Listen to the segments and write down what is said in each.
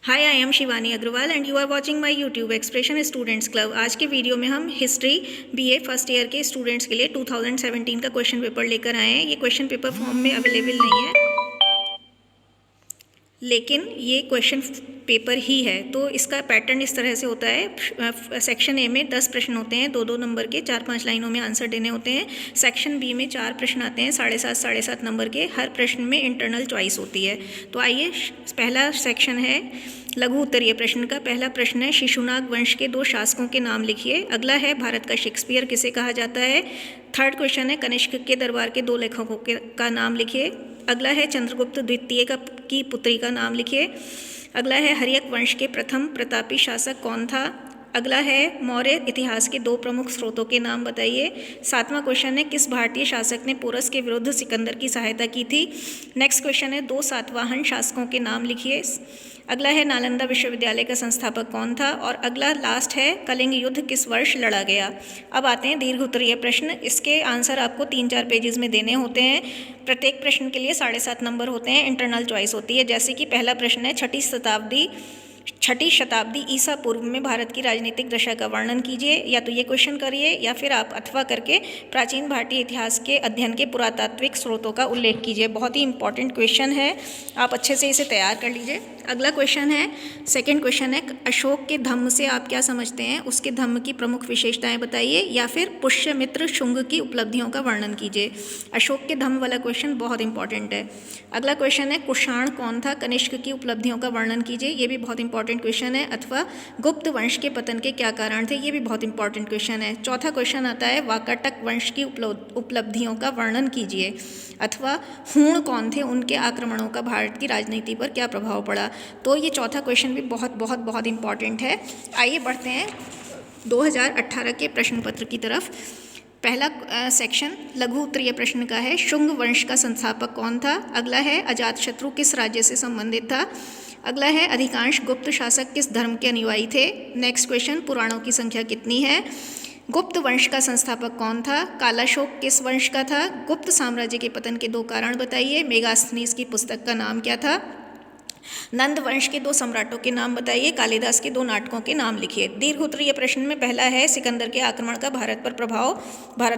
Hi, I am Shivani Agrawal and you are watching my YouTube expression students club. आज के video में हम history BA first year के students के लिए 2017 का क्वेश्चन पेपर लेकर आए हैं। ये क्वेश्चन पेपर फॉर्म में अवेलेबल नहीं है, लेकिन ये क्वेश्चन पेपर ही है। तो इसका पैटर्न इस तरह से होता है। सेक्शन ए में 10 प्रश्न होते हैं, 2-2 नंबर के, 4-5 लाइनों में आंसर देने होते हैं। सेक्शन बी में 4 प्रश्न आते हैं, 7.5 नंबर के। हर प्रश्न में इंटरनल चॉइस होती है। तो आइए, पहला सेक्शन है लघु उत्तरीय प्रश्न का। पहला प्रश्न है, शिशुनाग वंश के 2 शासकों के नाम लिखिए। अगला है, भारत का शेक्सपियर किसे कहा जाता है। थर्ड क्वेश्चन है, कनिष्क के दरबार के 2 लेखकों का नाम लिखिए। अगला है, चंद्रगुप्त द्वितीय की पुत्री का नाम लिखिए। अगला है, हर्यक वंश के प्रथम प्रतापी शासक कौन था। अगला है, मौर्य इतिहास के 2 प्रमुख स्रोतों के नाम बताइए। 7वां क्वेश्चन है, किस भारतीय शासक ने पोरस के विरुद्ध सिकंदर की सहायता की थी। नेक्स्ट क्वेश्चन है, 2 सातवाहन शासकों के नाम लिखिए। अगला है, नालंदा विश्वविद्यालय का संस्थापक कौन था। और अगला लास्ट है, कलिंग युद्ध किस वर्ष लड़ा गया। अब आते हैं दीर्घ उत्तरीय प्रश्न। इसके आंसर आपको 3-4 पेजेस में देने होते हैं। प्रत्येक प्रश्न के लिए 7.5 नंबर होते हैं, इंटरनल चॉइस होती है। जैसे कि पहला प्रश्न है, छठी शताब्दी ईसा पूर्व में भारत की राजनीतिक दशा का वर्णन कीजिए। या तो ये क्वेश्चन करिए या फिर आप अथवा करके प्राचीन भारतीय इतिहास के अध्ययन के पुरातात्विक स्रोतों का उल्लेख कीजिए। बहुत ही इंपॉर्टेंट क्वेश्चन है, आप अच्छे से इसे तैयार कर लीजिए। अगला क्वेश्चन है, सेकंड क्वेश्चन है, अशोक के धम्म से आप क्या समझते हैं, उसके धम्म की प्रमुख विशेषताएं बताइए। या फिर पुष्यमित्र शुंग की उपलब्धियों का वर्णन कीजिए। अशोक के धम्म वाला क्वेश्चन बहुत इंपॉर्टेंट है। अगला क्वेश्चन है, कुषाण कौन था, कनिष्क की उपलब्धियों का वर्णन कीजिए। ये भी बहुत इंपॉर्टेंट क्वेश्चन है। अथवा गुप्त वंश के पतन के क्या कारण थे, ये भी बहुत इंपॉर्टेंट क्वेश्चन है। चौथा क्वेश्चन आता है, वाकाटक वंश की उपलब्धियों का वर्णन कीजिए। अथवा हूण कौन थे, उनके आक्रमणों का भारत की राजनीति पर क्या प्रभाव पड़ा। तो ये चौथा क्वेश्चन भी बहुत बहुत बहुत इंपॉर्टेंट है। आइए बढ़ते हैं 2018 के प्रश्न पत्र की तरफ। पहला सेक्शन लघु उत्तरीय प्रश्न का है, शुंग वंश का संस्थापक कौन था। अगला है, अजातशत्रु किस राज्य से संबंधित था। अगला है, अधिकांश गुप्त शासक किस धर्म के अनुयायी थे। नेक्स्ट क्वेश्चन, पुराणों की संख्या कितनी है। गुप्त वंश का संस्थापक कौन था। कालाशोक किस वंश का था। गुप्त साम्राज्य के पतन के 2 कारण बताइए। मेगास्थनीज की पुस्तक का नाम क्या था। नंद वंश के 2 सम्राटों के नाम बताइए। कालिदास के 2 नाटकों के नाम लिखिए। दीर्घ उत्तरीय प्रश्न में पहला है, सिकंदर के आक्रमण का भारत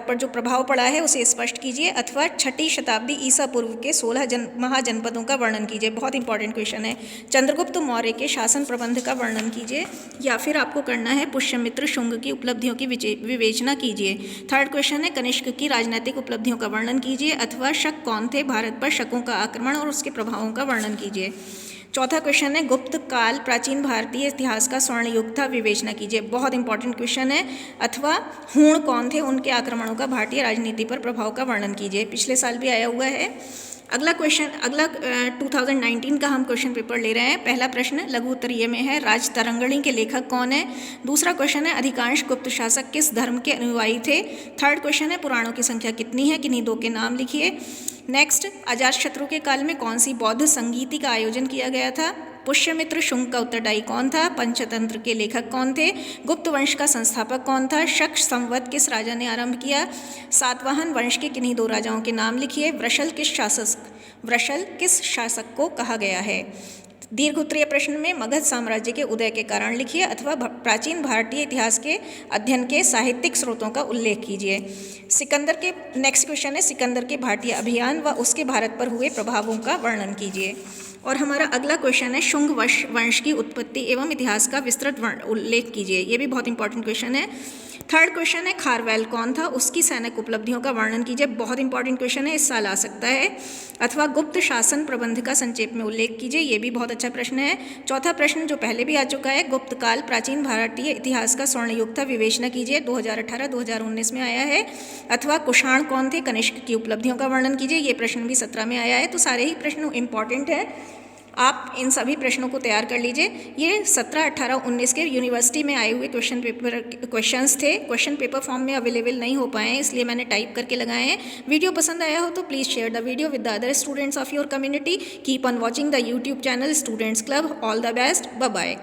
पर जो प्रभाव पड़ा है उसे स्पष्ट कीजिए। अथवा छठी शताब्दी ईसा पूर्व के 16 महाजनपदों का वर्णन कीजिए। बहुत इंपॉर्टेंट क्वेश्चन है। चंद्रगुप्त मौर्य के शासन प्रबंध का वर्णन कीजिए। या फिर आपको करना है, पुष्यमित्र शुंग की उपलब्धियों की विवेचना कीजिए। थर्ड क्वेश्चन है, कनिष्क की राजनीतिक उपलब्धियों का वर्णन कीजिए। अथवा शक कौन थे, भारत पर शकों का आक्रमण और उसके प्रभावों का वर्णन कीजिए। चौथा क्वेश्चन है, गुप्त काल प्राचीन भारतीय इतिहास का स्वर्ण युग था, विवेचना कीजिए। बहुत इंपॉर्टेंट क्वेश्चन है। अथवा हूण कौन थे, उनके आक्रमणों का भारतीय राजनीति पर प्रभाव का वर्णन कीजिए। पिछले साल भी आया हुआ है। अगला 2019 का हम क्वेश्चन पेपर ले रहे हैं। पहला प्रश्न लघु उत्तरीय में है, राजतरंगिणी के लेखक कौन है। दूसरा क्वेश्चन है, अधिकांश गुप्त शासक किस धर्म के अनुयायी थे। थर्ड क्वेश्चन है, पुराणों की संख्या कितनी है, किन्हीं 2 के नाम लिखिए। नेक्स्ट, अजातशत्रु के काल में कौन सी बौद्ध संगीति का आयोजन किया गया था। पुष्यमित्र शुंग का उत्तरदायी कौन था। पंचतंत्र के लेखक कौन थे। गुप्त वंश का संस्थापक कौन था। शक संवत किस राजा ने आरंभ किया। सातवाहन वंश के किन्हीं 2 राजाओं के नाम लिखिए। वृषल किस शासक को कहा गया है। दीर्घ उत्तरीय प्रश्न में मगध साम्राज्य के उदय के कारण लिखिए। अथवा प्राचीन भारतीय इतिहास के अध्ययन के साहित्यिक स्रोतों का उल्लेख कीजिए। नेक्स्ट क्वेश्चन है, सिकंदर के भारतीय अभियान व उसके भारत पर हुए प्रभावों का वर्णन कीजिए। और हमारा अगला क्वेश्चन है, शुंग वंश की उत्पत्ति एवं इतिहास का विस्तृत उल्लेख कीजिए। ये भी बहुत इंपॉर्टेंट क्वेश्चन है। थर्ड क्वेश्चन है, खारवेल कौन था, उसकी सैनिक उपलब्धियों का वर्णन कीजिए। बहुत इंपॉर्टेंट क्वेश्चन है, इस साल आ सकता है। अथवा गुप्त शासन प्रबंध का संक्षेप में उल्लेख कीजिए। ये भी बहुत अच्छा प्रश्न है। चौथा प्रश्न जो पहले भी आ चुका है, गुप्त काल प्राचीन भारतीय इतिहास का स्वर्ण युग था, विवेचना कीजिए। 2018-2019 में आया है। अथवा कुषाण कौन थे, कनिष्क की उपलब्धियों का वर्णन कीजिए। ये प्रश्न भी 17 में आया है। तो सारे ही प्रश्न इंपॉर्टेंट है, आप इन सभी प्रश्नों को तैयार कर लीजिए। ये 17, 18, 19 के यूनिवर्सिटी में आए हुए क्वेश्चंस थे। क्वेश्चन पेपर फॉर्म में अवेलेबल नहीं हो पाए हैं, इसलिए मैंने टाइप करके लगाए हैं। वीडियो पसंद आया हो तो please share the video with the other students of your community. Keep on watching the YouTube channel students club. All the best, bye bye.